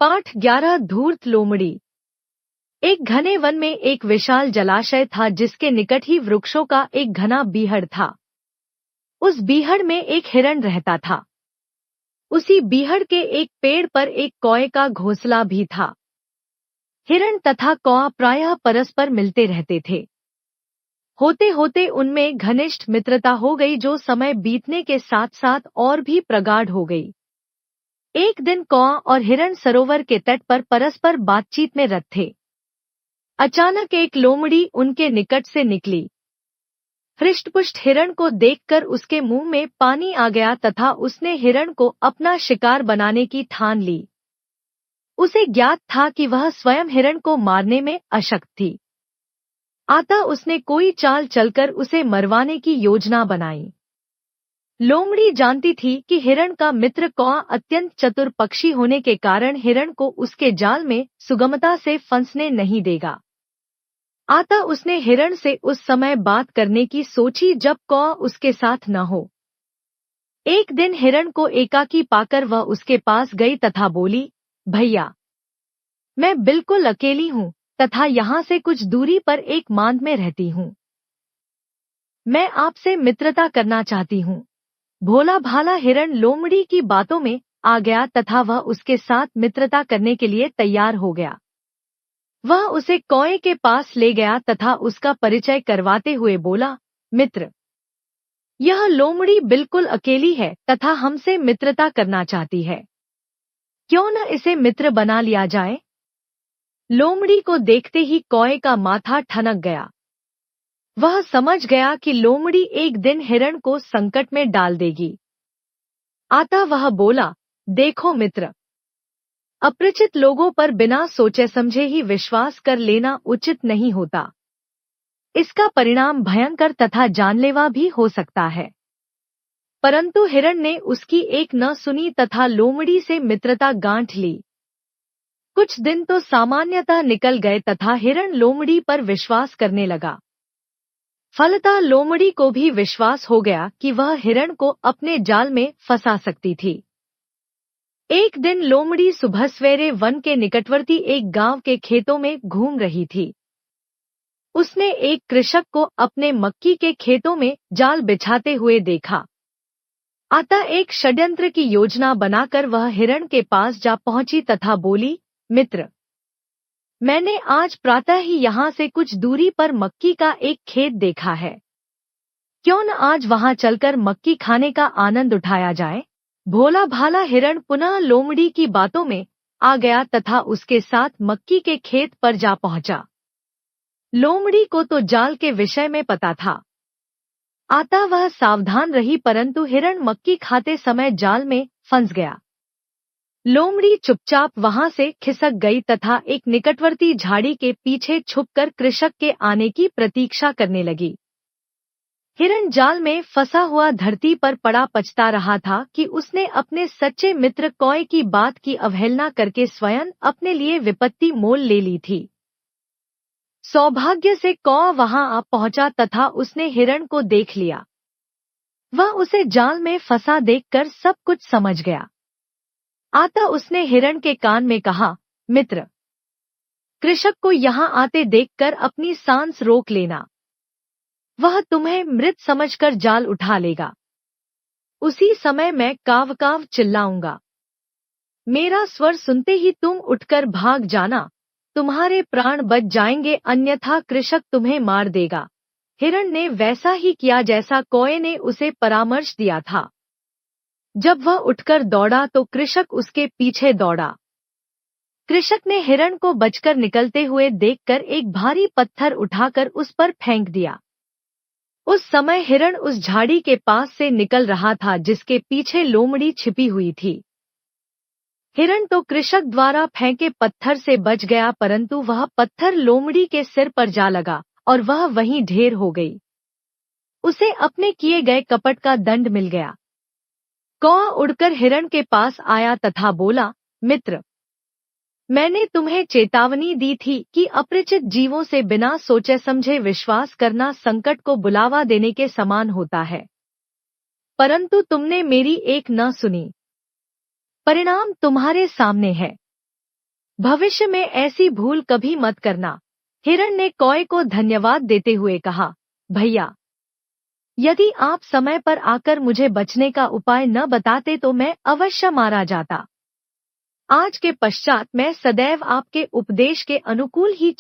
पाठ 11 धूर्त लोमड़ी। एक घने वन में एक विशाल जलाशय था जिसके निकट ही वृक्षों का एक घना बीहड़ था। उस बीहड़ में एक हिरण रहता था। उसी बीहड़ के एक पेड़ पर एक कौए का घोंसला भी था। हिरण तथा कौआ प्रायः परस्पर मिलते रहते थे। होते होते उनमें घनिष्ठ मित्रता हो गई जो समय बीतने के साथ साथ और भी प्रगाढ़ हो गई। एक दिन कौआ और हिरण सरोवर के तट पर परस्पर बातचीत में रत थे। अचानक एक लोमड़ी उनके निकट से निकली। हृष्टपुष्ट हिरण को देखकर उसके मुंह में पानी आ गया तथा उसने हिरण को अपना शिकार बनाने की ठान ली। उसे ज्ञात था कि वह स्वयं हिरण को मारने में अशक्त थी। अतः उसने कोई चाल चलकर उसे मरवाने की योजना बनाई। लोमड़ी जानती थी कि हिरण का मित्र कौआ अत्यंत चतुर पक्षी होने के कारण हिरण को उसके जाल में सुगमता से फंसने नहीं देगा। अतः उसने हिरण से उस समय बात करने की सोची जब कौआ उसके साथ न हो। एक दिन हिरण को एकाकी पाकर वह उसके पास गई तथा बोली, भैया, मैं बिल्कुल अकेली हूँ तथा यहाँ से कुछ दूरी पर एक मांद में रहती हूँ। मैं आपसे मित्रता करना चाहती हूँ। भोला भाला हिरण लोमड़ी की बातों में आ गया तथा वह उसके साथ मित्रता करने के लिए तैयार हो गया। वह उसे कौए के पास ले गया तथा उसका परिचय करवाते हुए बोला, मित्र, यह लोमड़ी बिल्कुल अकेली है तथा हमसे मित्रता करना चाहती है। क्यों न इसे मित्र बना लिया जाए? लोमड़ी को देखते ही कौए का माथा ठनक गया। वह समझ गया कि लोमड़ी एक दिन हिरण को संकट में डाल देगी। अतः वह बोला, देखो मित्र, अपरिचित लोगों पर बिना सोचे समझे ही विश्वास कर लेना उचित नहीं होता। इसका परिणाम भयंकर तथा जानलेवा भी हो सकता है। परंतु हिरण ने उसकी एक न सुनी तथा लोमड़ी से मित्रता गांठ ली। कुछ दिन तो सामान्यतः निकल गए तथा हिरण लोमड़ी पर विश्वास करने लगा। फलतः लोमड़ी को भी विश्वास हो गया कि वह हिरण को अपने जाल में फंसा सकती थी। एक दिन लोमड़ी सुबह सवेरे वन के निकटवर्ती एक गांव के खेतों में घूम रही थी। उसने एक कृषक को अपने मक्की के खेतों में जाल बिछाते हुए देखा। अतः एक षड्यंत्र की योजना बनाकर वह हिरण के पास जा पहुंची तथा बोली, मित्र, मैंने आज प्रातः ही यहाँ से कुछ दूरी पर मक्की का एक खेत देखा है। क्यों न आज वहाँ चलकर मक्की खाने का आनंद उठाया जाए? भोला भाला हिरण पुनः लोमड़ी की बातों में आ गया तथा उसके साथ मक्की के खेत पर जा पहुंचा। लोमड़ी को तो जाल के विषय में पता था। अतः वह सावधान रही परंतु हिरण मक्की खाते समय जाल में फंस गया। लोमड़ी चुपचाप वहां से खिसक गई तथा एक निकटवर्ती झाड़ी के पीछे छुपकर कृषक के आने की प्रतीक्षा करने लगी। हिरण जाल में फंसा हुआ धरती पर पड़ा पछता रहा था कि उसने अपने सच्चे मित्र कौए की बात की अवहेलना करके स्वयं अपने लिए विपत्ति मोल ले ली थी। सौभाग्य से कौआ वहां आ पहुंचा तथा उसने हिरण को देख लिया। वह उसे जाल में फंसा देखकर सब कुछ समझ गया। अतः उसने हिरण के कान में कहा, मित्र, कृषक को यहाँ आते देखकर अपनी सांस रोक लेना। वह तुम्हें मृत समझकर जाल उठा लेगा। उसी समय मैं काव काव चिल्लाऊंगा। मेरा स्वर सुनते ही तुम उठकर भाग जाना, तुम्हारे प्राण बच जाएंगे अन्यथा कृषक तुम्हें मार देगा। हिरण ने वैसा ही किया जैसा कौए ने उसे परामर्श दिया था। जब वह उठकर दौड़ा तो कृषक उसके पीछे दौड़ा। कृषक ने हिरण को बचकर निकलते हुए देखकर एक भारी पत्थर उठाकर उस पर फेंक दिया। उस समय हिरण उस झाड़ी के पास से निकल रहा था जिसके पीछे लोमड़ी छिपी हुई थी। हिरण तो कृषक द्वारा फेंके पत्थर से बच गया परंतु वह पत्थर लोमड़ी के सिर पर जा लगा और वह वहीं ढेर हो गई। उसे अपने किए गए कपट का दंड मिल गया। कौआ उड़कर हिरण के पास आया तथा बोला, मित्र, मैंने तुम्हें चेतावनी दी थी कि अपरिचित जीवों से बिना सोचे समझे विश्वास करना संकट को बुलावा देने के समान होता है, परंतु तुमने मेरी एक न सुनी। परिणाम तुम्हारे सामने है। भविष्य में ऐसी भूल कभी मत करना। हिरण ने कौए को धन्यवाद देते हुए कहा, भैया, यदि आप समय पर आकर मुझे बचने का उपाय न बताते तो मैं अवश्य मारा जाता। आज के पश्चात मैं सदैव आपके उपदेश के अनुकूल ही